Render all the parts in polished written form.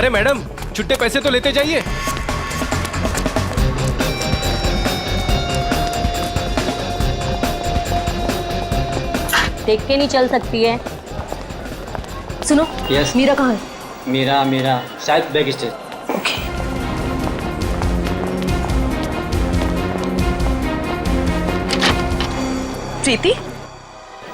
अरे मैडम, छुट्टे पैसे तो लेते जाइए। देख के नहीं चल सकती है। सुनो, यस। मीरा कहाँ है? मेरा शायद बैक स्टेज। ओके। प्रीति,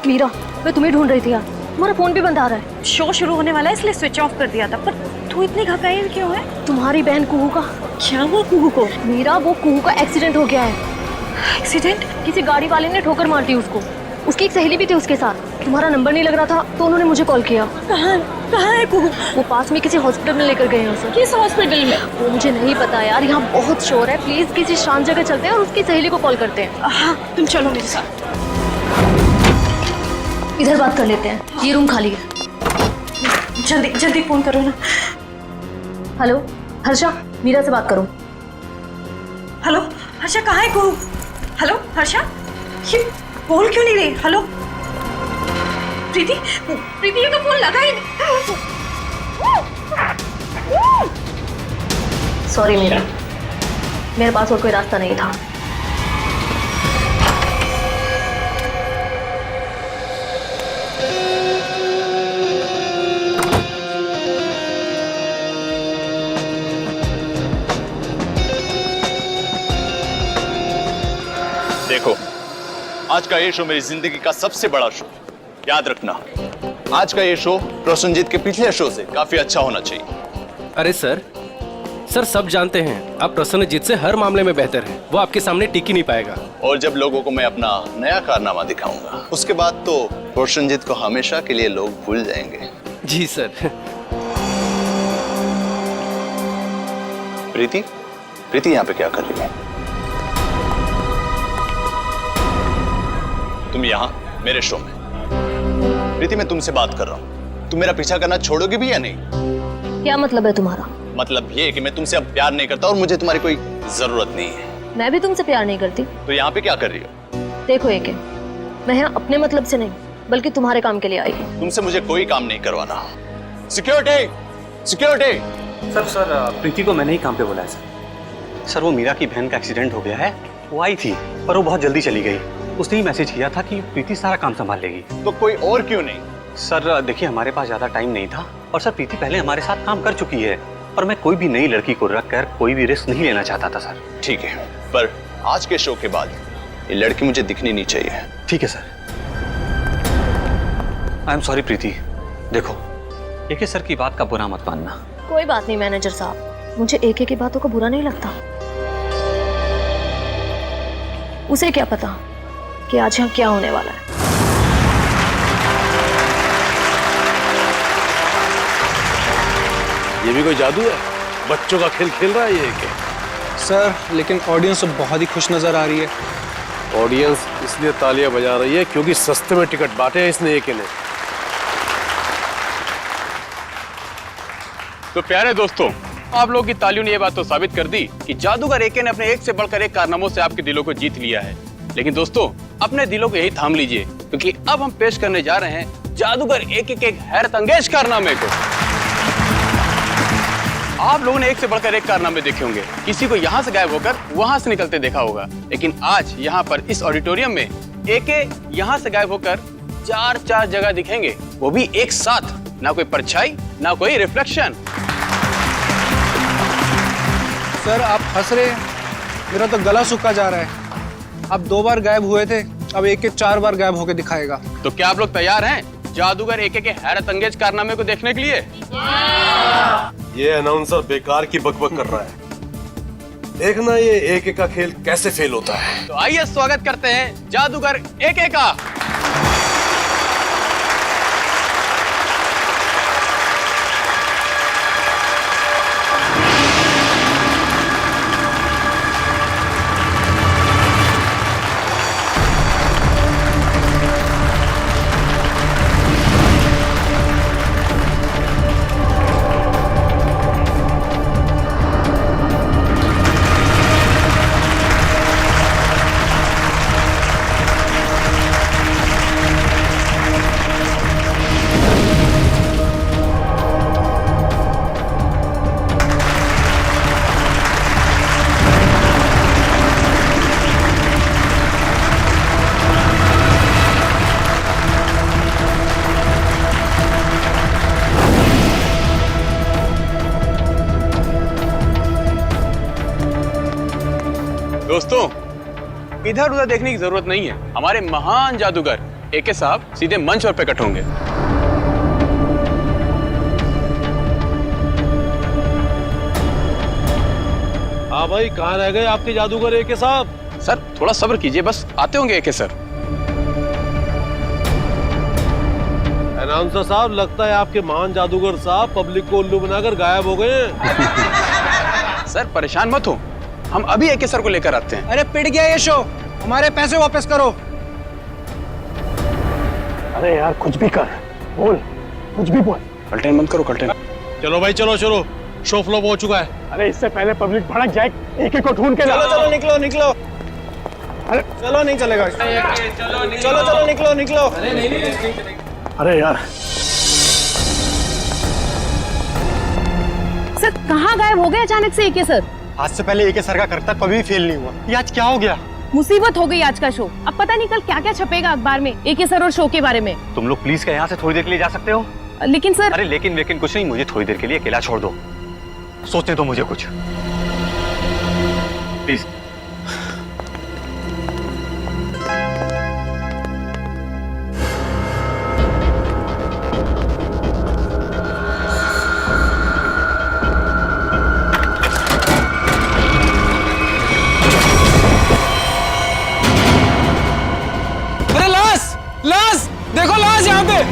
मीरा, मैं तुम्हें ढूंढ रही थी यार। तुम्हारा फोन भी बंद आ रहा है। शो शुरू होने वाला है इसलिए स्विच ऑफ कर दिया था। पर तू इतनी घबराई क्यों है? तुम्हारी बहन कुहू का। क्या हुआ कुहू को? मीरा, वो कुहू का एक्सीडेंट हो गया है। एक्सीडेंट? किसी गाड़ी वाले ने ठोकर मार दी उसको। उसकी एक सहेली भी थी उसके साथ। तुम्हारा नंबर नहीं लग रहा था तो उन्होंने मुझे कॉल किया। कहाँ है कुहू? वो पास में किसी हॉस्पिटल में लेकर गए हैं उसे। किस हॉस्पिटल में? वो मुझे नहीं पता यार, यहाँ बहुत शोर है। प्लीज किसी शांत जगह चलते हैं और उसकी सहेली को कॉल करते हैं। हाँ, तुम चलो मेरे साथ। इधर बात कर लेते हैं, ये रूम खाली है। जल्दी जल्दी फोन करो ना। हेलो हर्षा, मीरा से बात करो। हेलो हर्षा, कहाँ है कुहू? हेलो हर्षा, ये बोल क्यों नहीं रही? हेलो प्रीति, प्रीति ये तो फोन लगा ही नहीं। सॉरी मीरा, मेरे पास और कोई रास्ता नहीं था। देखो, आज का ये शो मेरी जिंदगी का सबसे बड़ा शो। याद रखना, आज का ये शो प्रसन्नजीत के पिछले शो से काफी अच्छा होना चाहिए। अरे सर, सब जानते हैं आप प्रसन्नजीत से हर मामले में बेहतर हैं। वो आपके सामने टिक ही नहीं पाएगा। और जब लोगों को मैं अपना नया कारनामा दिखाऊंगा, उसके बाद तो प्रसन्नजीत को हमेशा के लिए लोग भूल जाएंगे। जी सर। प्रीति, प्रीति यहाँ पे क्या कर रही है? तुम यहाँ मेरे शो में। प्रीति, मैं तुमसे बात कर रहा हूँ। तुम मेरा पीछा करना छोड़ोगे भी या नहीं? क्या मतलब है तुम्हारा? मतलब ये कि मैं तुमसे अब प्यार नहीं करता और मुझे तुम्हारी कोई जरूरत नहीं है। मैं भी तुमसे प्यार नहीं करती। तो यहाँ पे क्या कर रही हो? देखो एके, मैं यहाँ अपने मतलब से नहीं बल्कि तुम्हारे काम के लिए आई हूँ। तुमसे मुझे कोई काम नहीं करवाना। Security, security. सर प्रीति को मैंने ही काम पे बुलाया सर। वो मीरा की बहन का एक्सीडेंट हो गया है। वो आई थी पर वो बहुत जल्दी चली गई। उसने ही मैसेज किया था कि प्रीति सारा काम संभाल लेगी। तो कोई और क्यों नहीं? सर देखिए, हमारे पास ज्यादा टाइम नहीं था और सर प्रीति पहले हमारे साथ काम कर चुकी है और मैं कोई भी नई लड़की को रख कर कोई भी रिस्क नहीं लेना चाहता था सर। ठीक है, पर आज के शो के बाद ये लड़की मुझे दिखनी नहीं चाहिए। ठीक है सर। आई एम सॉरी प्रीति। देखो, एके सर की बात का बुरा मत मानना। कोई बात नहीं मैनेजर साहब, मुझे एके की बातों का बुरा नहीं लगता। उसे क्या पता कि आज यहाँ क्या होने वाला है। ये भी कोई जादू है? बच्चों का खेल खेल रहा है ये क्या? सर लेकिन ऑडियंस तो बहुत ही खुश नजर आ रही है। ऑडियंस इसलिए तालियां बजा रही है क्योंकि सस्ते में टिकट बांटे हैं इसने एक ने। तो प्यारे दोस्तों, आप लोगों की तालियों ने ये बात तो साबित कर दी कि जादूगर एके ने अपने एक से बढ़कर एक कारनामों से आपके दिलों को जीत लिया है। लेकिन दोस्तों, अपने दिलों को यही थाम लीजिए क्योंकि अब हम पेश करने जा रहे हैं जादूगर एके के एक हैरत अंगेज कारनामे को। आप लोगों ने एक से बढ़कर एक कारनामे देखे होंगे। किसी को यहाँ से गायब होकर वहां से निकलते देखा होगा, लेकिन आज यहाँ पर इस ऑडिटोरियम में एके यहाँ से गायब होकर चार जगह दिखेंगे, वो भी एक साथ। ना कोई परछाई, ना कोई रिफ्लेक्शन। सर आप हंस रहे हैं, मेरा तो गला सूखा जा रहा है। अब 2 बार गायब हुए थे, अब एक 4 बार गायब होकर दिखाएगा। तो क्या आप लोग तैयार हैं जादूगर एके के हैरत अंगेज कारनामे को देखने के लिए? ये अनाउंसर बेकार की बकबक कर रहा है। देखना ये एके का खेल कैसे फेल होता है। तो आइए स्वागत करते हैं जादूगर एके का। दोस्तों, इधर उधर देखने की जरूरत नहीं है। हमारे महान जादूगर एके साहब सीधे मंच पर प्रकट होंगे। हाँ भाई, कहाँ रह गए आपके जादूगर एके साहब? सर थोड़ा सब्र कीजिए, बस आते होंगे एके सर। अनाउंसर साहब, लगता है आपके महान जादूगर साहब पब्लिक को उल्लू बनाकर गायब हो गए हैं। सर परेशान मत हो, हम अभी एके सर को लेकर आते हैं। अरे पिट गया ये शो, हमारे पैसे वापस करो। अरे यार कुछ भी कर, बोल, कुछ भी बोल। कल्टेन मत करो, कल्टेन। चलो भाई चलो चलो, शो फ्लॉप हो चुका है। अरे इससे पहले पब्लिक भड़क जाए, एक को ढूंढ के ला। चलो चलो निकलो निकलो। अरे चलो नहीं चलेगा। चलो चलो निकलो निकलो। अरे यार सर कहाँ गायब हो गए अचानक से एके सर? आज से पहले एके सर का करतब कभी फेल नहीं हुआ, ये आज क्या हो गया? मुसीबत हो गई आज का शो। अब पता नहीं कल क्या क्या छपेगा अखबार में एके सर और शो के बारे में। तुम लोग प्लीज क्या यहाँ से थोड़ी देर के लिए जा सकते हो? लेकिन सर। अरे लेकिन कुछ नहीं, मुझे थोड़ी देर के लिए अकेला छोड़ दो, सोचने दो मुझे कुछ, प्लीज। अरे लाश, लाश देखो, लाश यहाँ पे।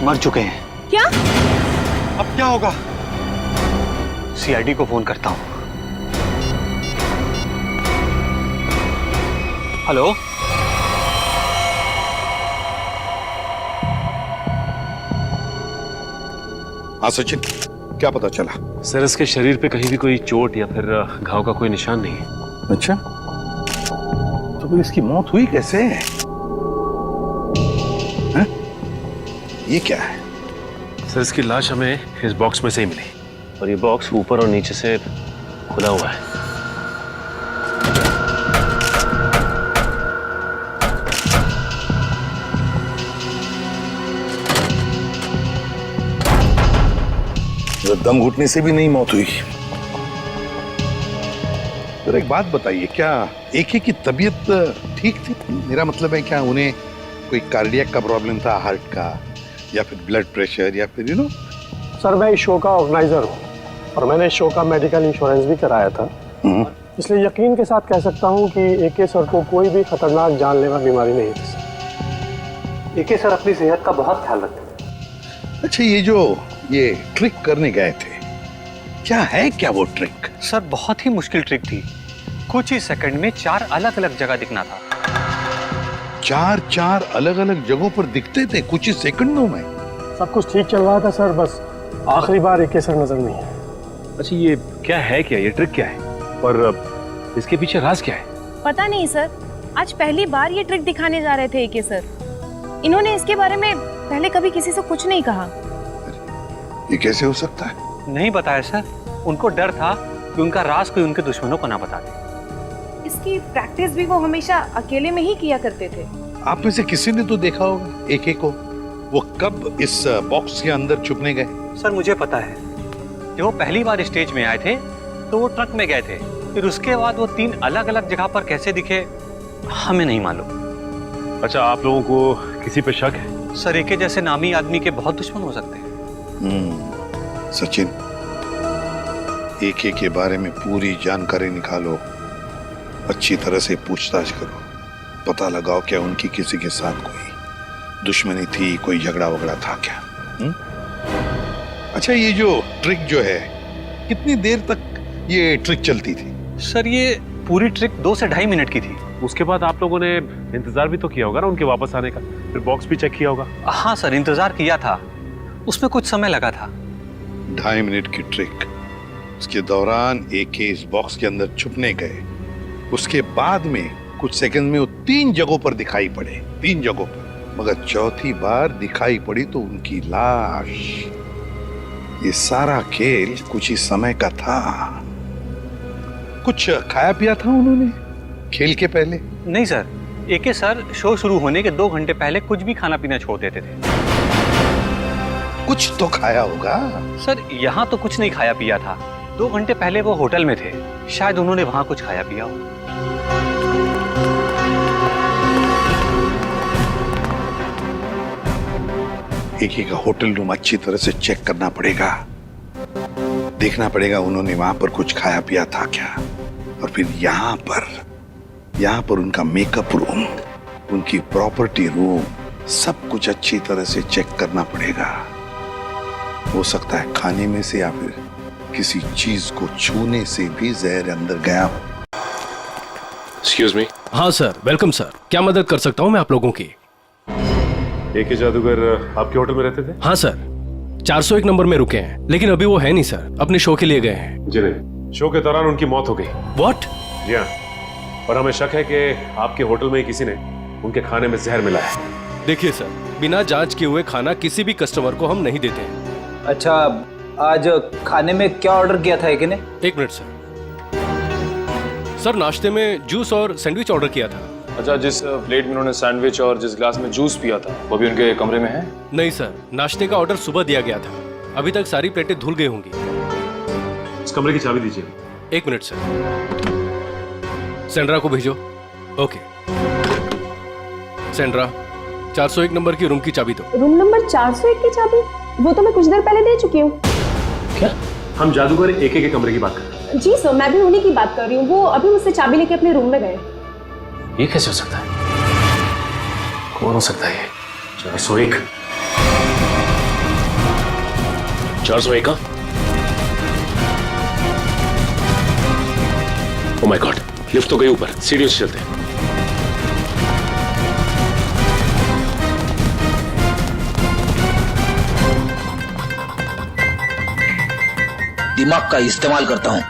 मर चुके हैं। क्या? अब क्या होगा? सीआईडी को फोन करता हूं। हेलो, हाँ सचिन, क्या पता चला? सर इसके शरीर पे कहीं भी कोई चोट या फिर घाव का कोई निशान नहीं है। अच्छा, तो फिर इसकी मौत हुई कैसे? हैं? ये क्या है? सर इसकी लाश हमें इस बॉक्स में से ही मिली, और ये बॉक्स ऊपर और नीचे से खुला हुआ है। दम घुटने से भी नहीं मौत हुई। तो एक बात बताइए, क्या एके की तबीयत ठीक थी? मेरा मतलब है, क्या उन्हें कोई कार्डियक का प्रॉब्लम था, हार्ट का, या फिर ब्लड प्रेशर, या फिर सर मैं इस शो का ऑर्गेनाइजर हूँ और मैंने इस शो का मेडिकल इंश्योरेंस भी कराया था, इसलिए यकीन के साथ कह सकता हूँ कि एके सर को कोई भी खतरनाक जानलेवा बीमारी नहीं थी। एके सर अपनी सेहत का बहुत ख्याल रखते हैं। अच्छा, ये ट्रिक करने गए थे, क्या है क्या वो ट्रिक? सर बहुत ही मुश्किल ट्रिक थी, कुछ ही सेकंड में 4 अलग अलग जगह दिखना था। 4 अलग अलग जगहों पर दिखते थे कुछ ही सेकंडों में? सब कुछ ठीक चल रहा था सर, बस आखिरी बार एके सर नजर नहीं है। अच्छा ये क्या है, क्या ये ट्रिक क्या है, और इसके पीछे राज क्या है? पता नहीं सर, आज पहली बार ये ट्रिक दिखाने जा रहे थे एके सर। इन्होंने इसके बारे में पहले कभी किसी से कुछ नहीं कहा। ये कैसे हो सकता है? नहीं बताया सर, उनको डर था कि उनका राज कोई उनके दुश्मनों को ना बता दे। इसकी प्रैक्टिस भी वो हमेशा अकेले में ही किया करते थे। आप में से किसी ने तो देखा होगा एके को, वो कब इस बॉक्स के अंदर छुपने गए? सर मुझे पता है, जब वो पहली बार स्टेज में आए थे तो वो ट्रक में गए थे, फिर उसके बाद वो 3 अलग अलग जगह पर कैसे दिखे हमें नहीं मालूम। अच्छा, आप लोगों को किसी पे शक है? सर एके जैसे नामी आदमी के बहुत दुश्मन हो सकते हैं। सचिन, एके के बारे में पूरी जानकारी निकालो, अच्छी तरह से पूछताछ करो, पता लगाओ क्या उनकी किसी के साथ कोई दुश्मनी थी, कोई झगड़ा वगड़ा था क्या? अच्छा, ये जो ट्रिक जो है, कितनी देर तक ये ट्रिक चलती थी? सर ये पूरी ट्रिक 2 से 2.5 मिनट की थी। उसके बाद आप लोगों ने इंतजार भी तो किया होगा ना उनके वापस आने का, फिर बॉक्स भी चेक किया होगा। हाँ सर, इंतजार किया था, उसमें कुछ समय लगा था। 2.5 मिनट की ट्रिक, उसके दौरान एके इस बॉक्स के अंदर छुपने गए, उसके बाद में कुछ सेकंड में वो 3 जगहों पर दिखाई पड़े, 3 जगहों पर, मगर चौथी बार दिखाई पड़ी तो उनकी लाश। ये सारा खेल कुछ ही समय का था। कुछ खाया पिया था उन्होंने खेल के पहले? नहीं सर, एके सर शो शुरू होने के 2 घंटे पहले कुछ भी खाना पीना छोड़ देते थे। कुछ तो खाया होगा। सर यहाँ तो कुछ नहीं खाया पिया था। 2 घंटे पहले वो होटल में थे, शायद उन्होंने वहां कुछ खाया पिया हो। एके का होटल रूम अच्छी तरह से चेक करना पड़ेगा, देखना पड़ेगा उन्होंने वहां पर कुछ खाया पिया था क्या। और फिर यहाँ पर उनका मेकअप रूम, उनकी प्रॉपर्टी रूम, सब कुछ अच्छी तरह से चेक करना पड़ेगा। हो सकता है खाने में से या फिर किसी चीज को छूने से भी जहर अंदर गया हो। Excuse me. हाँ सर, वेलकम सर। क्या मदद कर सकता हूँ मैं आप लोगों की? एके जादूगर आपके होटल में रहते थे? हाँ सर, 401 नंबर में रुके हैं, लेकिन अभी वो है नहीं सर, अपने शो के लिए गए हैं। जी नहीं, शो के दौरान उनकी मौत हो गई। व्हाट? जी हाँ, और हमें शक है कि आपके होटल में ही किसी ने उनके खाने में जहर मिलाया है। देखिए सर, बिना जांच किए हुए खाना किसी भी कस्टमर को हम नहीं देते हैं। अच्छा, आज खाने में क्या ऑर्डर किया था एक ने? 1 मिनट सर। सर नाश्ते में जूस और सैंडविच ऑर्डर किया था। अच्छा, जिस प्लेट में उन्होंने सैंडविच और जिस ग्लास में जूस पिया था वो भी उनके कमरे में है? नहीं सर, नाश्ते का ऑर्डर सुबह दिया गया था, अभी तक सारी प्लेटें धुल गई होंगी। इस कमरे की चाबी दीजिए। 1 मिनट सर, सेंड्रा को भेजो। ओके सेंड्रा, 401 नंबर की रूम की चाबी दो। रूम नंबर 401 की चाबी? वो तो मैं कुछ देर पहले दे चुकी हूँ। क्या? हम जादूगर एके के कमरे की बात कर रहे हैं। जी सर, मैं भी उन्हीं की बात कर रही हूँ। वो अभी मुझसे चाबी लेके अपने रूम में गए। ये कैसे हो सकता है? कौन हो सकता है ये? 401? 401 का? ओह माय गॉड, लिफ्ट तो गई ऊपर, सीढ़ियों से चलते हैं। दिमाग का इस्तेमाल करता हूँ।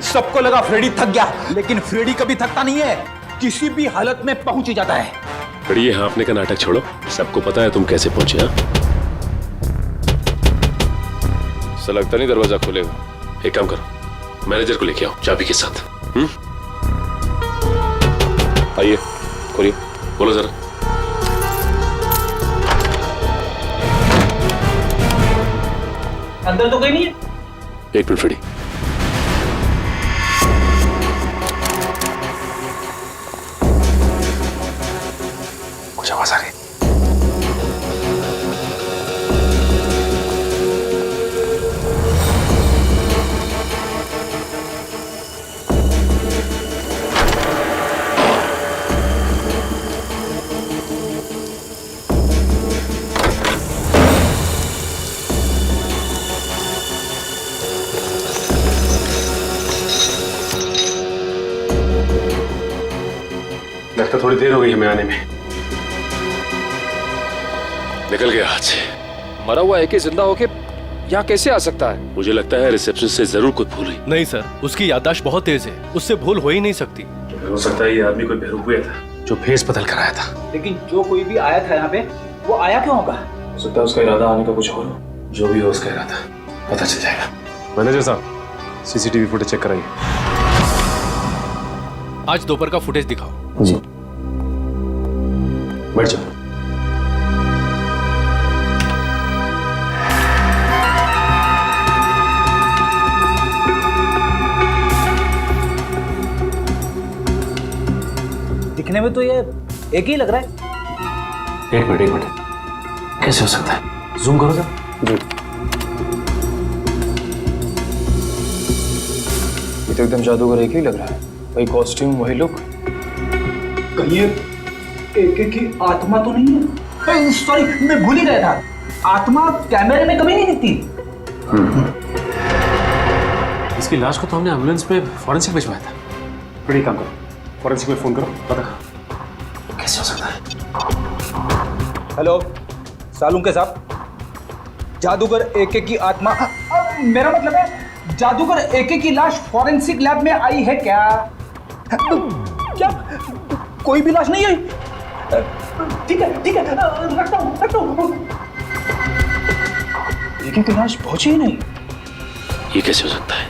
सबको लगा फ्रेडी थक गया, लेकिन फ्रेडी कभी थकता नहीं है, किसी भी हालत में पहुंच ही जाता है। फ्रेडी, ये हाँफने का नाटक छोड़ो, सबको पता है तुम कैसे पहुंचे। हाँ, ऐसा लगता नहीं दरवाजा खोलेगा। एक काम करो, मैनेजर को लेके आओ चाबी के साथ। आइए, खोलिए, बोलो जरा। अंदर तो कोई नहीं है। 1 मिनट फ्रेडी। कुछ आवाज आ रही। लगता थोड़ी देर हो गई हमें आने में। निकल गया हाथ से। मरा हुआ एके जिंदा होके यहाँ कैसे आ सकता है? मुझे लगता है रिसेप्शन से जरूर कुछ भूल हुई। नहीं सर, उसकी याददाश्त बहुत तेज है, उससे भूल हो ही नहीं सकती। हो सकता है ये आदमी कोई बेवकूफ हुआ था जो फेस बदल कर आया था। लेकिन जो कोई भी आया था यहाँ पे, वो आया क्यों होगा? हो सकता है उसका इरादा आने का कुछ और हो। जो भी हो उसका इरादा पता चल जाएगा। मैनेजर साहब, सीसीटीवी फुटेज चेक कराइए। आज दोपहर का फुटेज दिखाओ। जी। बैठ जाओ। दिखने में तो ये एक ही लग रहा है। एक मिनट, कैसे हो सकता है? जूम करो जरा। जी। ये तो एकदम जादूगर एक ही लग रहा है। वही कॉस्ट्यूम, वही लुक। कहीं एके की आत्मा तो नहीं है? सॉरी, मैं भूल ही गया था। आत्मा कैमरे में कभी नहीं दिखती। इसकी लाश को तो हमने एम्बुलेंस में फॉरेंसिक भिजवाया था। बड़ी काम करो, फॉरेंसिक में फोन करो, पता करो कैसे हो सकता है। हेलो सालुंके साहब, जादूगर एके की आत्मा, मेरा मतलब है जादूगर एके की लाश फॉरेंसिक लैब में आई है क्या? क्या कोई भी लाश नहीं आई? ठीक है, रखता हूँ। एके की लाश पहुंची ही नहीं। ये कैसे हो सकता है?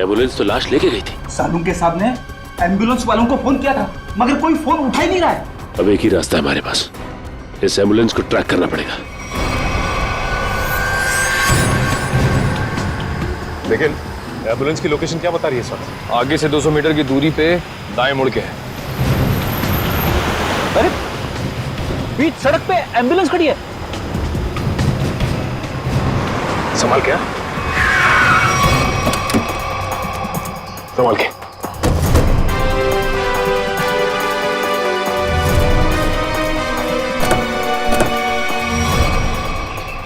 एम्बुलेंस तो लाश लेके गई थी। सालुंके साहब ने एम्बुलेंस वालों को फोन किया था मगर कोई फोन उठा ही नहीं रहा है। अब एक ही रास्ता है हमारे पास, इस एम्बुलेंस को ट्रैक करना पड़ेगा। लेकिन एम्बुलेंस की लोकेशन क्या बता रही है सर? आगे से 200 मीटर की दूरी पे दाएं मुड़ के है। अरे बीच सड़क पे एम्बुलेंस खड़ी है। संभाल के, संभाल के।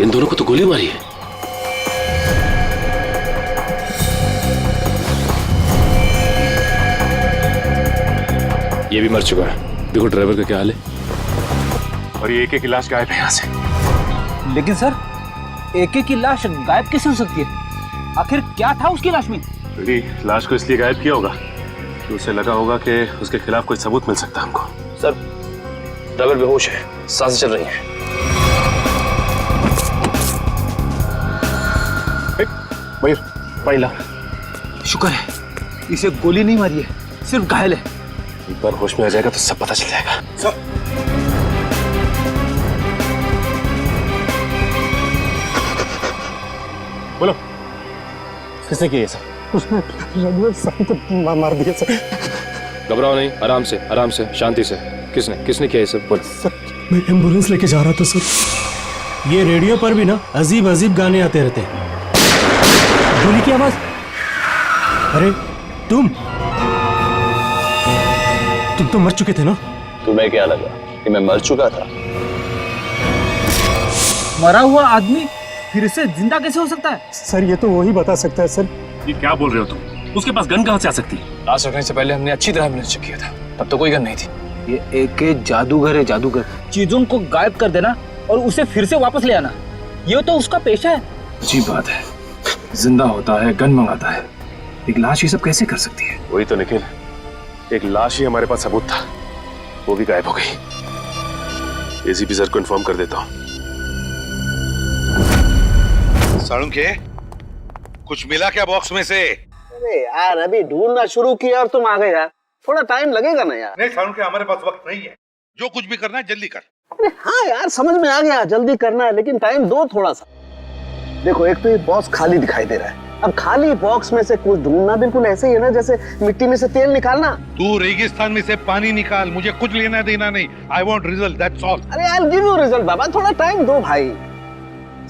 इन दोनों को तो गोली मारी है। ये भी मर चुका है। देखो ड्राइवर का क्या हाल है। और ये एक की लाश गायब है यहां से। लेकिन सर एके की लाश गायब कैसे हो सकती है? आखिर क्या था उसकी लाश में? लाश को इसलिए गायब किया होगा कि उसे लगा होगा कि उसके खिलाफ कोई सबूत मिल सकता है हमको। सर, ड्राइवर बेहोश है, सांसें चल रही हैं। मयूर, पानी ला। शुक्र है इसे गोली नहीं मारी है, सिर्फ घायल है। एक बार होश में आ जाएगा तो सब पता चल जाएगा। सर बोलो, किसने किया ये सब? उसने रघुवीर साहब को मार दिया सर। घबराओ नहीं, आराम से, आराम से, शांति से। किसने किसने किया ये सब? बोलो। सर मैं एम्बुलेंस लेके जा रहा था सर। ये रेडियो पर भी ना अजीब अजीब गाने आते रहते हैं। गोली की आवाज। अरे तुम तो मर चुके थे ना? तुम्हें क्या लगा कि मैं मर चुका था? मरा हुआ आदमी फिर से जिंदा कैसे हो सकता है? सर ये तो वही बता सकता है सर। ये क्या बोल रहे हो तुम? उसके पास गन कहां से आ सकती है? लाश रखने से पहले हमने अच्छी तरह एम्बुलेंस चेक किया था, तब तो कोई गन नहीं थी। ये एके जादूगर है, जादूगर। चीजों को गायब कर देना और उसे फिर से वापस ले आना, ये तो उसका पेशा है। अजीब बात है, जिंदा होता है, गन मंगाता है, एक लाश ये सब कैसे कर सकती है? वही तो निखिल, एक लाश ही हमारे पास सबूत था, वो भी गायब हो गई। एसीपी सर को इन्फॉर्म कर देता हूँ। साळुंखे, कुछ मिला क्या बॉक्स में से? अरे यार अभी ढूंढना शुरू किया और तुम आ गए यार, थोड़ा टाइम लगेगा ना यार। नहीं साळुंखे, हमारे पास वक्त नहीं है, जो कुछ भी करना है जल्दी कर। अरे हाँ यार समझ में आ गया, जल्दी करना है लेकिन टाइम दो थोड़ा सा। देखो एक तो ये बॉक्स खाली दिखाई दे रहा है, अब खाली बॉक्स में से कुछ ढूंढना बिल्कुल ऐसे ही है ना जैसे मिट्टी में से तेल निकालना। तू रेगिस्तान में से पानी निकाल, मुझे कुछ लेना देना नहीं। I want result, that's all. अरे यार गिव यू रिजल्ट बाबा, थोड़ा टाइम दो भाई।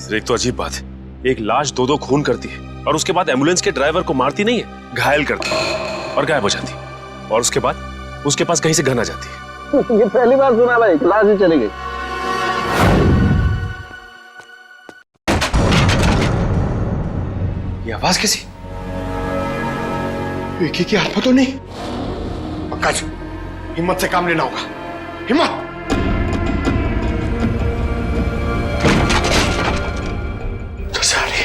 सर एक तो अजीब बात है, एक लाश दो खून करती है और उसके बाद एम्बुलेंस के ड्राइवर को मारती नहीं है, घायल करती है और गायब हो जाती है। और उसके बाद उसके पास कहीं से गन आ जाती है। ये पहली बार सुना भाई, लाश ही चली गई। ये आवाज कैसी? एक ही की हाथ में तो नहीं? पंकज, हिम्मत से काम लेना होगा, हिम्मत। तो सारी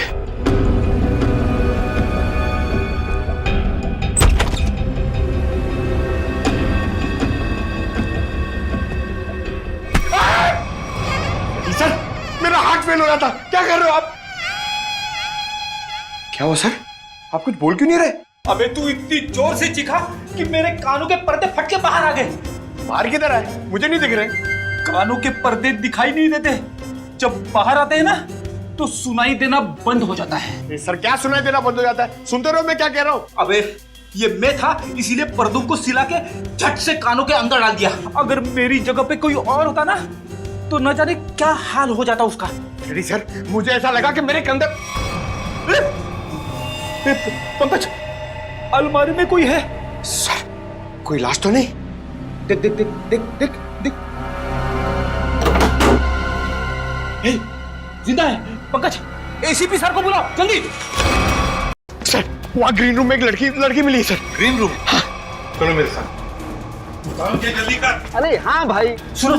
सर, मेरा हार्ट फेल हो रहा था। क्या कर रहे हो आप? क्या हुआ सर? आप कुछ बोल क्यों नहीं रहे? अबे तू इतनी जोर से चीखा कि मेरे कानों के पर्दे फट के बाहर आ गए। बाहर किधर आए? मुझे नहीं दिख रहे। कानों के पर्दे दिखाई नहीं देते, जब बाहर आते हैं ना तो सुनाई देना बंद हो जाता है। सर क्या सुनाई देना बंद हो जाता है? सुनते रहो मैं क्या कह रहा हूँ। अबे ये मैं था इसीलिए पर्दों को सिला के झट से कानों के अंदर डाल दिया। अगर मेरी जगह पे कोई और होता ना तो न जाने क्या हाल हो जाता उसका। रेडी सर, मुझे ऐसा लगा कि मेरे कंधे। पंकज अलमारी में कोई है। सर कोई लाश तो नहीं? देख देख देख देख देख देख, जिंदा है। पंकज एसीपी सर को बुलाओ जल्दी। सर वहाँ ग्रीन रूम में एक लड़की मिली है सर। Green room? हाँ। चलो मेरे साथ। जल्दी कर। अरे हाँ भाई। सुनो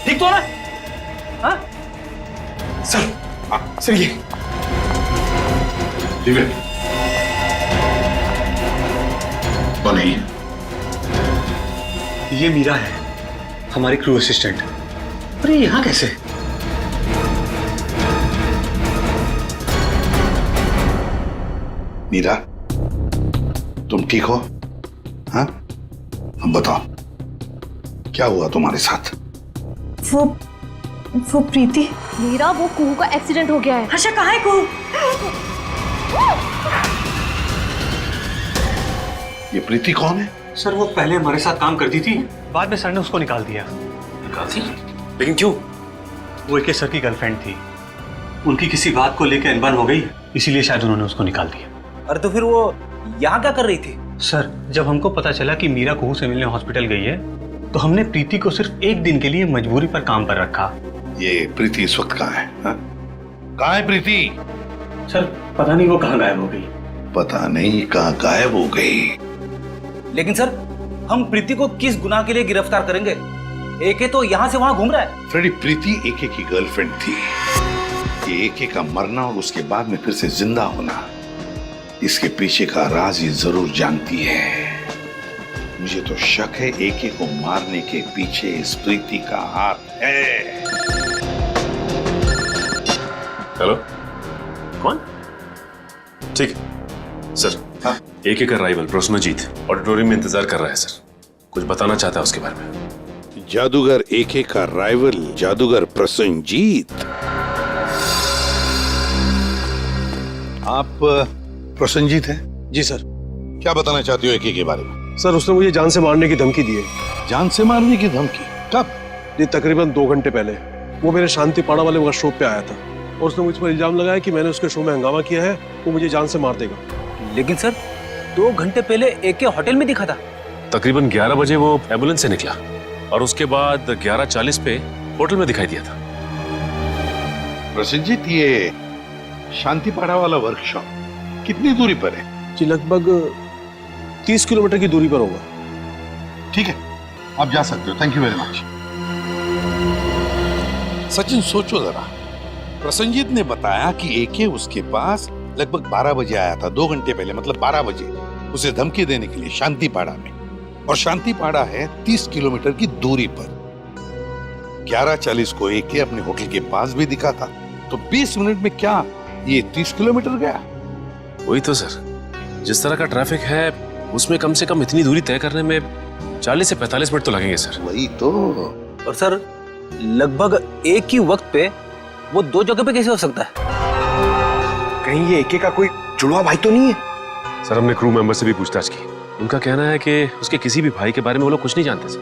ठीक तो ना? हाँ सर ये ठीक है। तो नहीं है, ये मीरा है, हमारी क्रू असिस्टेंट। अरे यहाँ कैसे? मीरा तुम ठीक हो? हाँ अब बताओ क्या हुआ तुम्हारे साथ? वो प्रीति। मीरा, वो कुहू का एक्सीडेंट हो गया है। हर्षा कहाँ है कुहू? ये प्रीति कौन है? सर वो पहले हमारे साथ काम करती थी, बाद में सर ने उसको निकाल दिया। निकाल दी? लेकिन क्यों? वो एके सर की गर्लफ्रेंड थी, उनकी किसी बात को लेकर अनबन हो गई, इसीलिए शायद उन्होंने उसको निकाल दिया। अरे तो फिर वो यहाँ क्या कर रही थी? सर जब हमको पता चला कि मीरा कुहू से मिलने हॉस्पिटल गई है, तो हमने प्रीति को सिर्फ एक दिन के लिए मजबूरी पर काम पर रखा। ये प्रीति इस वक्त कहाँ है? कहाँ है प्रीति? सर पता नहीं वो कहाँ गायब हो गई। पता नहीं कहाँ गायब हो गई। लेकिन सर हम प्रीति को किस गुनाह के लिए गिरफ्तार करेंगे? एके तो यहाँ से वहाँ घूम रहा है। फ्रेडी, प्रीति एके की गर्लफ्रेंड थी। ये एके का मरना और उसके बाद में फिर से जिंदा होना, इसके पीछे का राज ये जरूर जानती है। मुझे तो शक है एके को मारने के पीछे इस प्रीति का हाथ है। हेलो, कौन? ठीक है सर। हाँ, एके का राइवल प्रसन्नजीत ऑडिटोरियम में इंतजार कर रहा है सर, कुछ बताना चाहता है उसके बारे में। जादूगर एके का राइवल जादूगर प्रसन्नजीत। आप प्रसन्नजीत हैं? जी सर। क्या बताना चाहते हो एके के बारे में? सर उसने मुझे जान से मारने की धमकी दी है। जान से मारने की धमकी? कब? ये तकरीबन 2 घंटे पहले। वो मेरे शांति पाड़ा वाले वर्कशॉप पे आया था और उसने मुझ पर इल्जाम लगाया कि मैंने उसके शो में हंगामा किया है, वो मुझे जान से मार देगा। लेकिन सर 2 घंटे पहले एके होटल में दिखा था। तकरीबन 11 बजे वो एम्बुलेंस से निकला और उसके बाद 11:40 पे होटल में दिखाई दिया था। प्रसन्नजीत, ये शांतिपाड़ा वाला वर्कशॉप कितनी दूरी पर है? जी लगभग 30 किलोमीटर की दूरी पर होगा। ठीक है, आप जा सकते हो। Thank you very much. Sachin सोचो जरा, प्रसन्नजीत ने बताया कि एके उसके पास लगभग 12 बजे आया था, 2 घंटे पहले, मतलब 12 बजे उसे धमकी देने के लिए शांतिपाड़ा में। और शांतिपाड़ा है 30 किलोमीटर की दूरी पर। 11:40 को एके अपने होटल के पास भी दिखा था, तो 20 मिनट में क्या ये 30 किलोमीटर गया? वही तो सर, जिस तरह का ट्रैफिक है उसमें कम से कम इतनी दूरी तय करने में 40 से 45 मिनट तो लगेंगे सर। वही तो। और सर लगभग एक ही वक्त पे वो 2 जगह पे कैसे हो सकता है? कहीं ये एके का कोई जुड़वा भाई तो नहीं है? सर हमने क्रू मेंबर से भी पूछताछ की, उनका कहना है कि उसके किसी भी भाई के बारे में वो लोग कुछ नहीं जानते सर।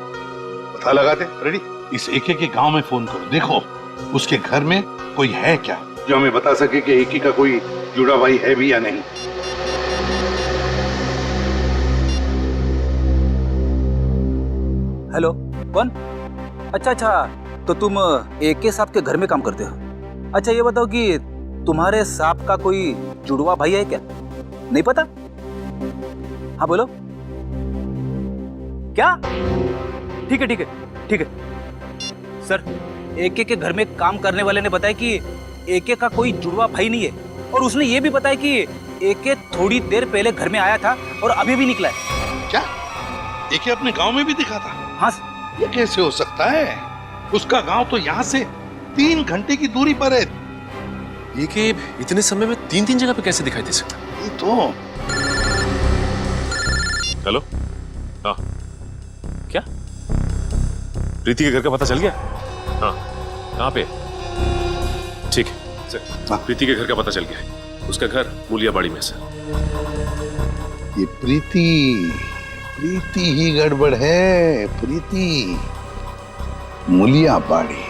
पता लगाते रेडी, इस एके के गांव में फोन करो, देखो उसके घर में कोई है क्या जो हमें बता सके कि एके का कोई जुड़ा भाई है भी या नहीं। हेलो, कौन? अच्छा, तो तुम एके साहब के घर में काम करते हो। अच्छा ये बताओ कि तुम्हारे साहब का कोई जुड़वा भाई है क्या? नहीं पता? हाँ बोलो। क्या? ठीक है सर, एके के घर में काम करने वाले ने बताया कि एके का कोई जुड़वा भाई नहीं है, और उसने ये भी बताया कि एके थोड़ी देर पहले घर में आया था और अभी भी निकला है। क्या एके अपने गांव में भी दिखा था? हाँ। ये कैसे हो सकता है? उसका गांव तो यहाँ से 3 घंटे की दूरी पर है। ये कि इतने समय में 3 जगह पे कैसे दिखाई दे सकता? ये तो। हेलो, हाँ क्या प्रीति के घर का पता चल गया? हाँ, कहाँ पे? ठीक है सर, प्रीति के घर का पता चल गया है। उसका घर मूलियाबाड़ी में सर। ये प्रीति ही गड़बड़ है। प्रीति मूलियाबाड़ी।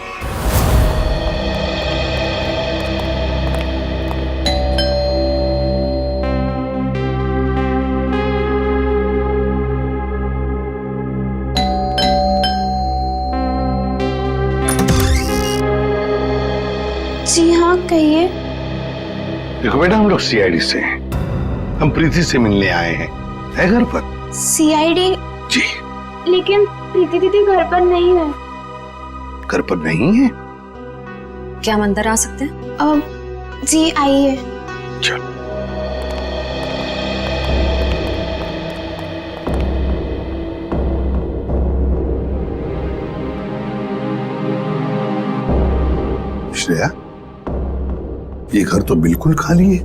जी हाँ कहिए। देखो बेटा, हम लोग सीआईडी से हैं। हम प्रीति से मिलने आए हैं। है घर पर? सीआईडी? जी। लेकिन प्रीति दीदी घर पर नहीं है। घर पर नहीं है? क्या हम अंदर आ सकते हैं? जी आइए। चलो। श्रेया, ये घर तो बिल्कुल खाली है।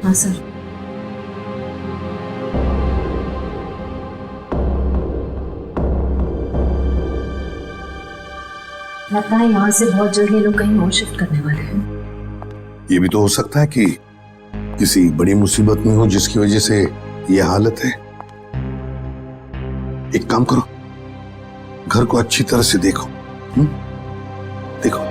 हाँ सर। लगता है यहाँ से बहुत जल्द ये लोग कहीं और शिफ्ट करने वाले हैं। ये भी तो हो सकता है कि किसी बड़ी मुसीबत में हो जिसकी वजह से ये हालत है। एक काम करो, घर को अच्छी तरह से देखो। देखो।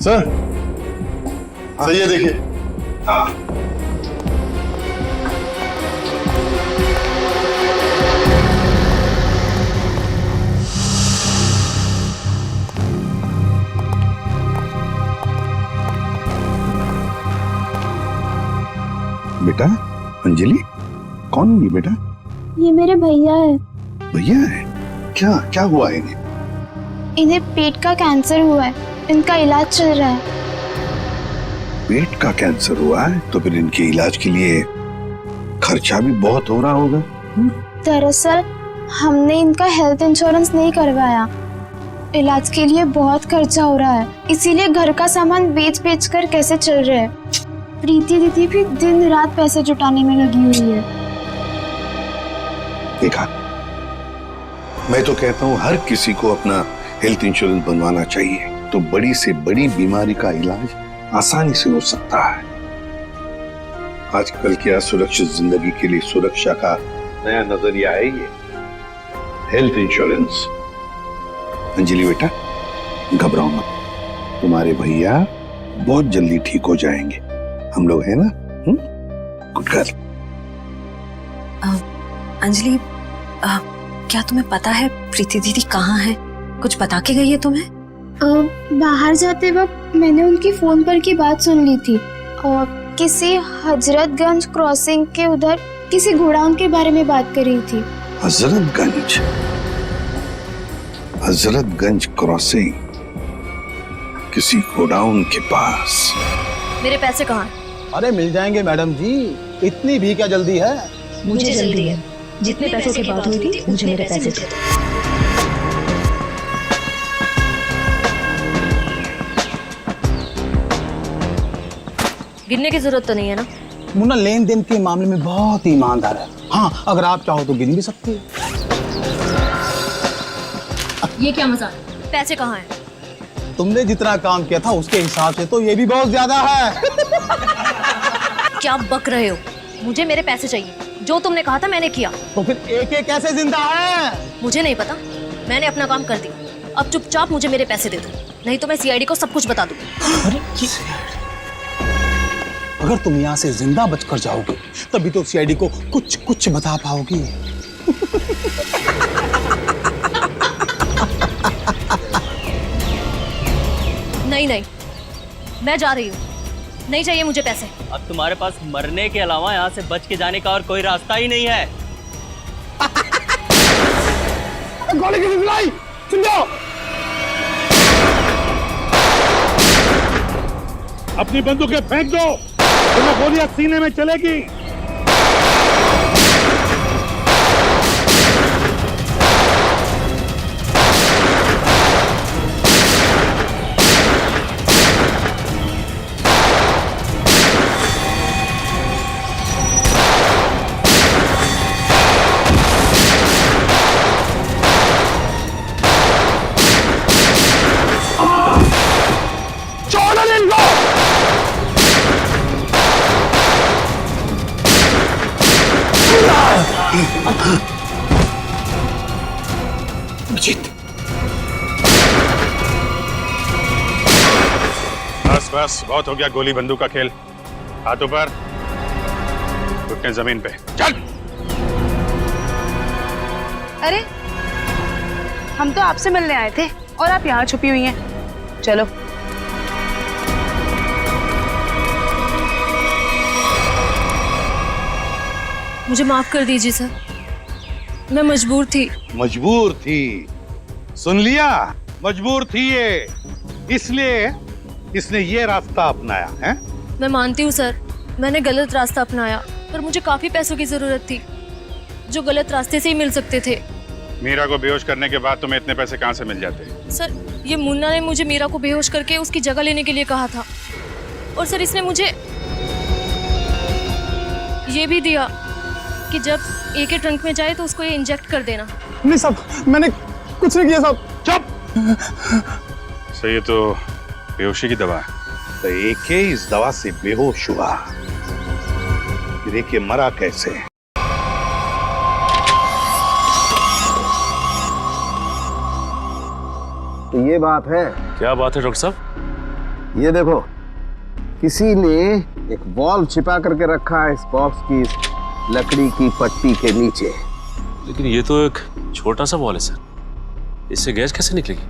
सर, ये देखिए। बेटा अंजलि, कौन है ये बेटा? ये मेरे भैया है। भैया है? क्या क्या हुआ है इन्हें? इन्हें पेट का कैंसर हुआ है, इनका इलाज चल रहा है। पेट का कैंसर हुआ है तो फिर इनके इलाज के लिए खर्चा भी बहुत हो रहा होगा। दरअसल हमने इनका हेल्थ इंश्योरेंस नहीं करवाया, इलाज के लिए बहुत खर्चा हो रहा है, इसीलिए घर का सामान बेच बेच कर कैसे चल रहे हैं। प्रीति दीदी भी दिन रात पैसे जुटाने में लगी हुई है। देखा, मैं तो कहता हूँ हर किसी को अपना हेल्थ इंश्योरेंस बनवाना चाहिए, तो बड़ी से बड़ी बीमारी का इलाज आसानी से हो सकता है। आजकल की असुरक्षित जिंदगी के लिए सुरक्षा का नया नजरिया है ये हेल्थ इंश्योरेंस। अंजलि बेटा, घबराओ मत, तुम्हारे भैया बहुत जल्दी ठीक हो जाएंगे। हम लोग हैं ना? Good girl. अंजलि, क्या तुम्हें पता है प्रीति दीदी कहाँ है? कुछ बता के गई है तुम्हें? बाहर जाते वक्त मैंने उनकी फोन पर की बात सुन ली थी और किसी हजरतगंज क्रॉसिंग के उधर किसी गोडाउन के बारे में बात कर रही थी। हजरतगंज? हजरतगंज क्रॉसिंग, किसी गोडाउन के पास। मेरे पैसे कहाँ हैं? अरे मिल जाएंगे मैडम जी, इतनी भी क्या जल्दी है? मुझे जल्दी है। जितने पैसों की बात हुई थी मुझे मेरे पैसे दे दो। गिनने की जरूरत तो नहीं है ना? मुन्ना लेन देन के मामले में बहुत ईमानदार है। हाँ, अगर आप चाहो तो गिन भी सकते हैं। ये क्या मजाक? पैसे कहाँ हैं? तुमने जितना काम किया था उसके हिसाब से तो ये भी बहुत ज्यादा है। क्या बक रहे हो? मुझे मेरे पैसे चाहिए, जो तुमने कहा था मैंने किया। तो फिर एक कैसे जिंदा है? मुझे नहीं पता, मैंने अपना काम कर दिया। अब चुपचाप मुझे मेरे पैसे दे दो, नहीं तो मैं सीआईडी को सब कुछ बता दूंगी। अगर तुम यहाँ से जिंदा बचकर जाओगे तभी तो सीआईडी को कुछ कुछ बता पाओगी। नहीं नहीं, मैं जा रही हूँ, नहीं चाहिए मुझे पैसे। अब तुम्हारे पास मरने के अलावा यहाँ से बच के जाने का और कोई रास्ता ही नहीं है। गोली की चलाई, सुन जाओ। अपनी बंदूकें फेंक दो, तुम्हें गोलियां सीने में चलेगी। बस बस, बहुत हो गया गोली बंदूक का खेल। हाथों पर, घुटने जमीन पे। चल। अरे, हम तो आपसे मिलने आए थे और आप यहाँ छुपी हुई हैं। चलो। मुझे माफ कर दीजिए सर, मैं मजबूर थी। मजबूर थी? सुन लिया, मजबूर थी ये, इसलिए इसने ये रास्ता अपनाया है। मैं मानती हूँ सर, मैंने गलत रास्ता अपनाया, पर मुझे काफी पैसों की जरूरत थी जो गलत रास्ते से ही मिल सकते थे। मीरा को बेहोश करने के बाद तुम्हें इतने पैसे कहाँ से मिल जाते? सर, ये मुन्ना ने मुझे मीरा को बेहोश करके उसकी जगह लेने के लिए कहा था, और सर इसने मुझे ये भी दिया कि जब ए के ट्रंक में जाए तो उसको ये इंजेक्ट कर देना। नहीं साहब, मैंने कुछ नहीं किया साहब। चुप। सही है, तो बेहोशी की दवा है। तो एके इस दवा से बेहोश हुआ, फिर एके मरा कैसे? तो ये बात है। क्या बात है डॉक्टर साहब? ये देखो, किसी ने एक बॉल्ब छिपा करके रखा है इस बॉक्स की इस लकड़ी की पट्टी के नीचे। लेकिन ये तो एक छोटा सा बॉल है सर, इससे गैस कैसे निकलेगी?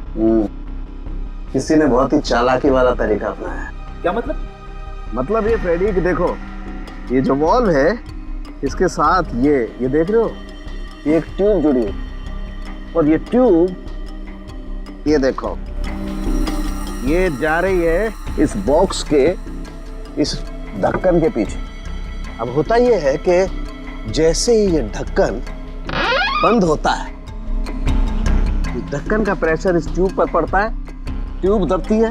किसी ने बहुत ही चालाकी वाला तरीका अपनाया है। क्या मतलब? मतलब ये फ्रेडी कि देखो, ये जो बॉल्ब है इसके साथ ये देख रहे हो, ये एक ट्यूब जुड़ी है और ये ट्यूब ये देखो, ये जा रही है इस बॉक्स के इस ढक्कन के पीछे। अब होता ये है कि जैसे ही ये ढक्कन बंद होता है, ढक्कन का प्रेशर इस ट्यूब पर पड़ता है, ट्यूब दबती है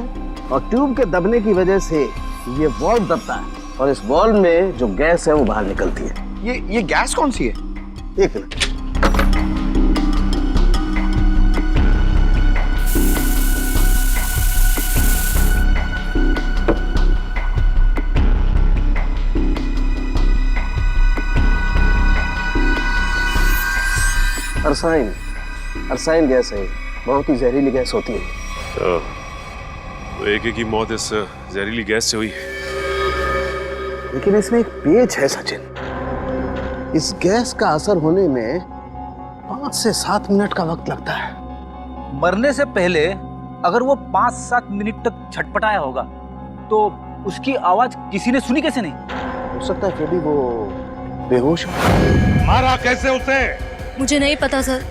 और ट्यूब के दबने की वजह से ये बॉल्ब दबता है और इस बॉल्ब में जो गैस है वो बाहर निकलती है। ये गैस कौन सी है? एक मिनट। अरसाइन गैस है, बहुत ही जहरीली गैस होती है। तो एके की मौत इस जहरीली गैस से हुई। लेकिन इसमें एक पेच है सचिन, इस गैस का असर होने में 5 से 7 मिनट का वक्त लगता है। मरने से पहले अगर वो 5-7 मिनट तक छटपटाया होगा तो उसकी आवाज किसी ने सुनी कैसे नहीं? हो सकता है फ्रेडी वो बेहोश हो। मारा कैसे उसे? मुझे नहीं पता सर,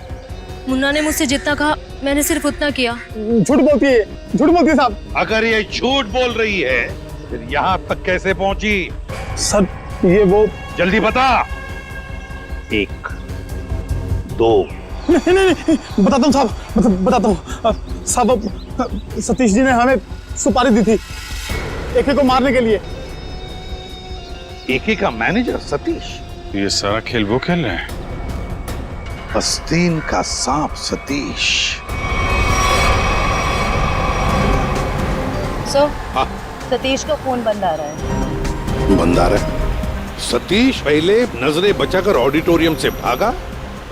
मुन्ना ने मुझसे जितना कहा मैंने सिर्फ उतना किया। झूठ बोलती है साहब। अगर ये झूठ बोल रही है फिर यहाँ तक कैसे पहुंची? सर ये वो, जल्दी बता। 1 2 नहीं बताता हूँ साहब, बताता हूँ साहब। सतीश जी ने हमें सुपारी दी थी एके को मारने के लिए। एके का मैनेजर सतीश? ये सारा खेल वो खेल रहे हैं। आस्तीन का सांप सतीश। सर, सतीश का फोन बंद आ रहा है। बंद आ रहा है? सतीश पहले नजरें बचाकर ऑडिटोरियम से भागा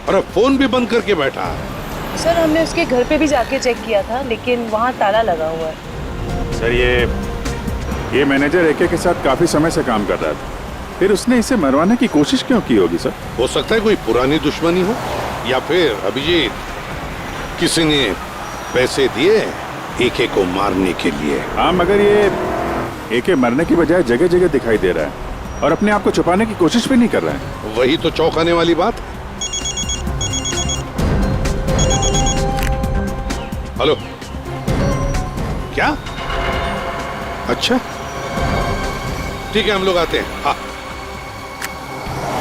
और अब फोन भी बंद करके बैठा है। सर, हमने उसके घर पे भी जाके चेक किया था लेकिन वहाँ ताला लगा हुआ है। सर ये मैनेजर एके के साथ काफी समय से काम कर रहा था, फिर उसने इसे मरवाने की कोशिश क्यों की होगी सर? हो सकता है कोई पुरानी दुश्मनी हो, या फिर अभिजीत किसी ने पैसे दिए एके को मारने के लिए। हाँ, मगर ये एके मरने की बजाय जगह जगह दिखाई दे रहा है और अपने आप को छुपाने की कोशिश भी नहीं कर रहा है। वही तो चौंकाने वाली बात है। हेलो, क्या? अच्छा ठीक है, हम लोग आते हैं। हाँ।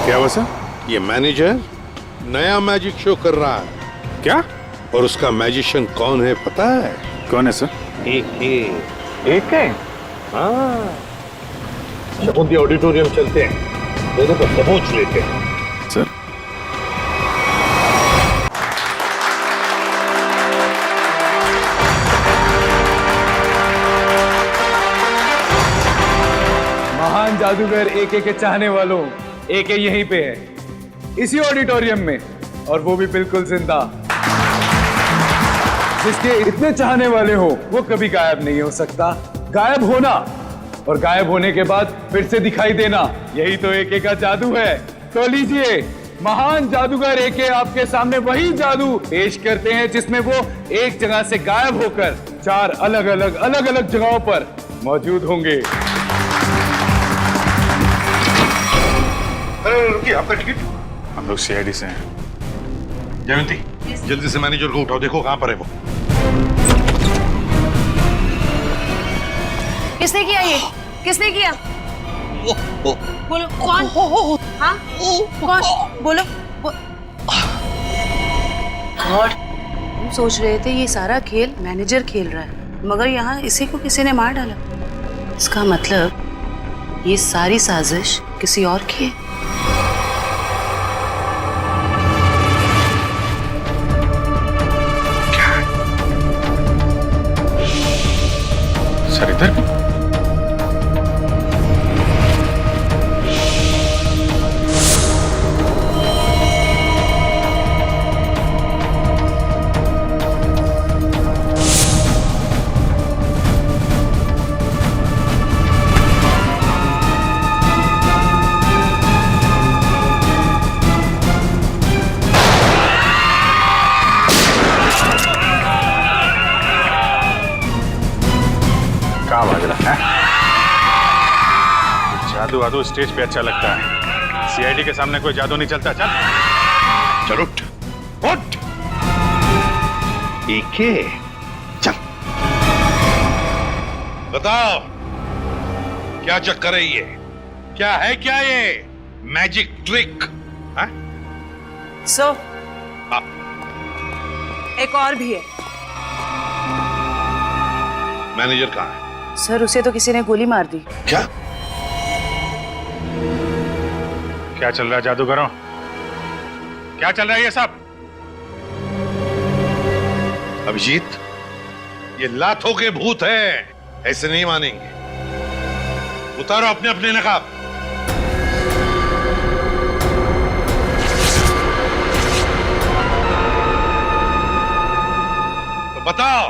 क्या हुआ सर? ये मैनेजर नया मैजिक शो कर रहा है। क्या? और उसका मैजिशियन कौन है पता है? कौन है सर? एके। हाँ, शकुंती ऑडिटोरियम चलते हैं, दोनों को दबोच लेते हैं। सर महान जादूगर एके के चाहने वालों, एके यहीं पे है, इसी ऑडिटोरियम में, और वो भी बिल्कुल जिंदा। जिसके इतने चाहने वाले हो वो कभी गायब नहीं हो सकता। गायब होना और गायब होने के बाद फिर से दिखाई देना, यही तो एके का जादू है। तो लीजिए, महान जादूगर एके आपके सामने वही जादू पेश करते हैं जिसमें वो एक जगह से गायब होकर 4 अलग अलग जगहों पर मौजूद होंगे। रुकिए, आपका टिकट? हम लोग सीआईडी से हैं। जयंती, जल्दी से मैनेजर को उठाओ, देखो कहां पर है वो। किसने किया ये? किसने किया? बोलो कौन? हाँ कौन? बोलो। गॉड, हम सोच रहे थे ये सारा खेल मैनेजर खेल रहा है, मगर यहाँ इसी को किसी ने मार डाला। इसका मतलब ये सारी साजिश किसी और की है। सर इधर भी। जादू वादू स्टेज पे अच्छा लगता है, सीआईडी के सामने कोई जादू नहीं चलता। चल चल उठ उठ। एके चल बताओ क्या चक्कर है ये? क्या है क्या ये मैजिक ट्रिक? सो एक और भी है। मैनेजर कहाँ है? सर उसे तो किसी ने गोली मार दी। क्या क्या चल रहा है जादूगरों? क्या चल रहा है ये सब? अभिजीत, ये लातों के भूत है, ऐसे नहीं मानेंगे। उतारो अपने अपने नकाब। तो बताओ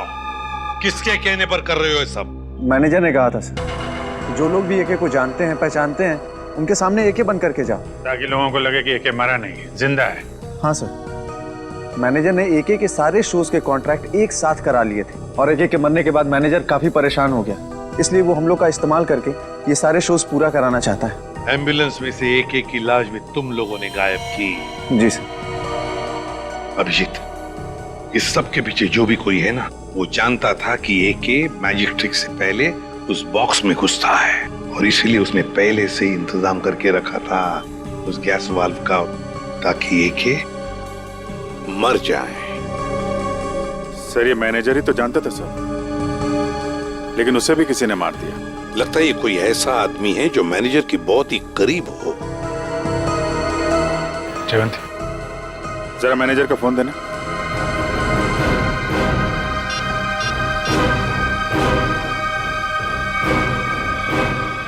किसके कहने पर कर रहे हो ये सब? मैनेजर ने कहा था सर, जो लोग भी एके को जानते हैं पहचानते हैं उनके सामने एके बन करके जाओ, ताकि लोगों को लगे कि एके मरा नहीं है, जिंदा है। हाँ सर, मैनेजर ने एके के सारे शोज के कॉन्ट्रैक्ट एक साथ करा लिए थे और एके के मरने के बाद मैनेजर काफी परेशान हो गया, इसलिए वो हम लोग का इस्तेमाल करके ये सारे शोज पूरा कराना चाहता है। एम्बुलेंस में से एके की लाश भी तुम लोगों ने गायब की? जी सर। अभिजीत, इस सब के पीछे जो भी कोई है ना, वो जानता था कि एके मैजिक ट्रिक से पहले उस बॉक्स में घुसता है और इसीलिए उसने पहले से ही इंतजाम करके रखा था उस गैस वाल्व का, ताकि एके मर जाए। सर ये मैनेजर ही तो जानता था सर, लेकिन उसे भी किसी ने मार दिया। लगता है ये कोई ऐसा आदमी है जो मैनेजर के बहुत ही करीब हो। जयवंती, जरा मैनेजर का फोन देना।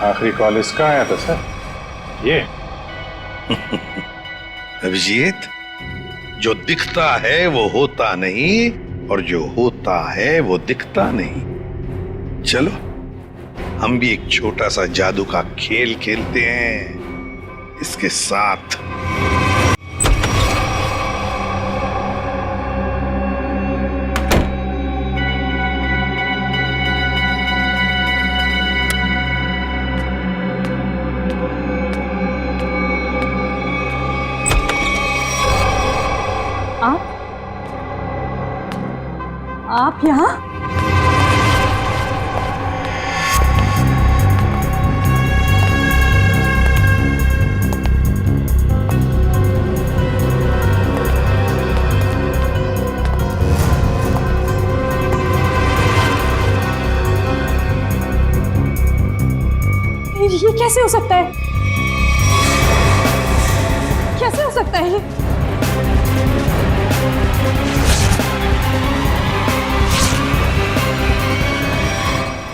आखिरी कॉल इसका आया था सर। ये अभिजीत, जो दिखता है वो होता नहीं और जो होता है वो दिखता नहीं। चलो हम भी एक छोटा सा जादू का खेल खेलते हैं इसके साथ। आप यहाँ? ये कैसे हो सकता है? कैसे हो सकता है ये?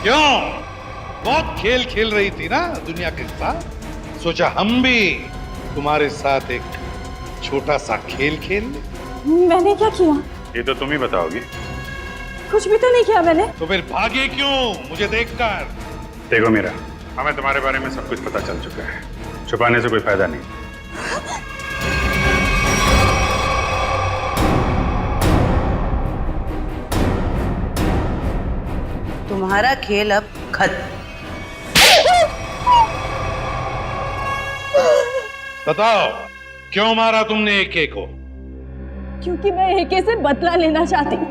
क्यों? बहुत खेल खेल रही थी ना दुनिया के साथ, सोचा हम भी तुम्हारे साथ एक छोटा सा खेल खेल ले। मैंने क्या किया? ये तो तुम ही बताओगी। कुछ भी तो नहीं किया मैंने। तो फिर भागे क्यों मुझे देखकर? देखो मीरा, हमें तुम्हारे बारे में सब कुछ पता चल चुका है, छुपाने से कोई फायदा नहीं। तुम्हारा खेल अब खत्म। बताओ क्यों मारा तुमने एके को? क्योंकि मैं एके से बदला लेना चाहती हूँ।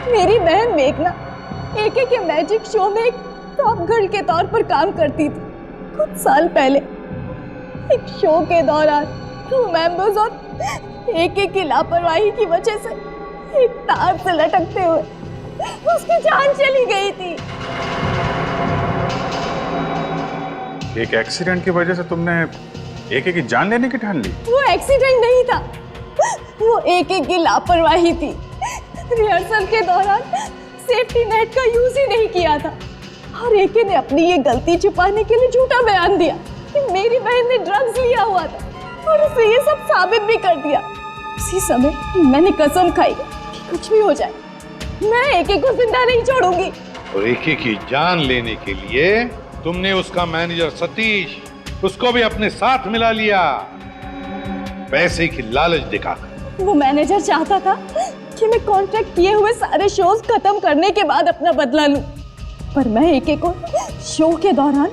मेरी बहन मेघना एके के मैजिक शो में एक टॉप गर्ल के तौर पर काम करती थी। कुछ साल पहले एक शो के दौरान क्रू मेंबर्स और एके की लापरवाही की वजह से एक तार से लटकते हुए उसकी जान चली गई थी। एक एक्सीडेंट की वजह से तुमने एके की जान लेने की ठान ली? वो एक्सीडेंट नहीं था, वो एके की लापरवाही थी। रिहर्सल के दौरान सेफ्टी नेट का यूज ही नहीं किया था और एके ने अपनी ये गलती छुपाने के लिए झूठा बयान दिया कि मेरी बहन ने ड्रग्स लिया हुआ था और उसे ये सब साबित भी कर दिया। उसी समय मैंने कसम खाई कि कुछ भी हो जाए मैं एके को जिंदा नहीं छोड़ूंगी। और एके की जान लेने के लिए तुमने उसका मैनेजर सतीश, उसको भी अपने साथ मिला लिया, पैसे की लालच दिखाकर। वो मैनेजर चाहता था कि मैं कॉन्ट्रैक्ट किए हुए सारे शोज खत्म करने के बाद अपना बदला लूं, पर मैं एके को शो के दौरान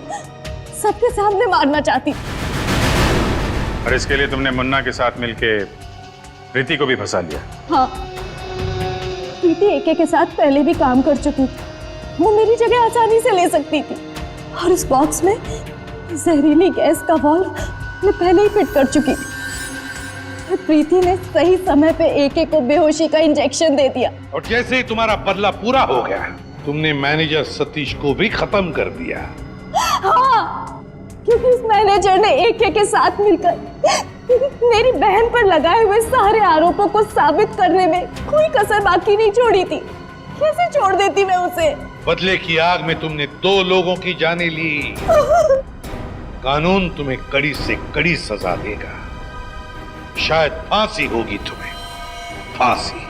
सबके सामने मारना चाहती। और इसके लिए तुमने मुन्ना के साथ मिलके प्रीति को भी फंसा लिया। हाँ, प्रीति एके के साथ पहले भी काम कर चुकी थी, वो मेरी जगह आसानी से ले सकती थी। और उस बॉक्स में जहरीली गैस का वाल्व मैं पहले ही फिट कर चुकी थी। प्रीति ने सही समय पे एके को बेहोशी का इंजेक्शन दे दिया। और जैसे ही तुम्हारा बदला पूरा हो गया, तुमने मैनेजर सतीश को भी खत्म कर दिया। हाँ, क्योंकि उस मैनेजर ने एके के साथ मिलकर मेरी बहन पर लगाए हुए सारे आरोपों को साबित करने में कोई कसर बाकी नहीं छोड़ी थी। कैसे छोड़ देती मैं उसे? बदले की आग में तुमने 2 लोगों की जानें ली। कानून तुम्हें कड़ी से कड़ी सजा देगा, शायद फांसी होगी तुम्हें, फांसी।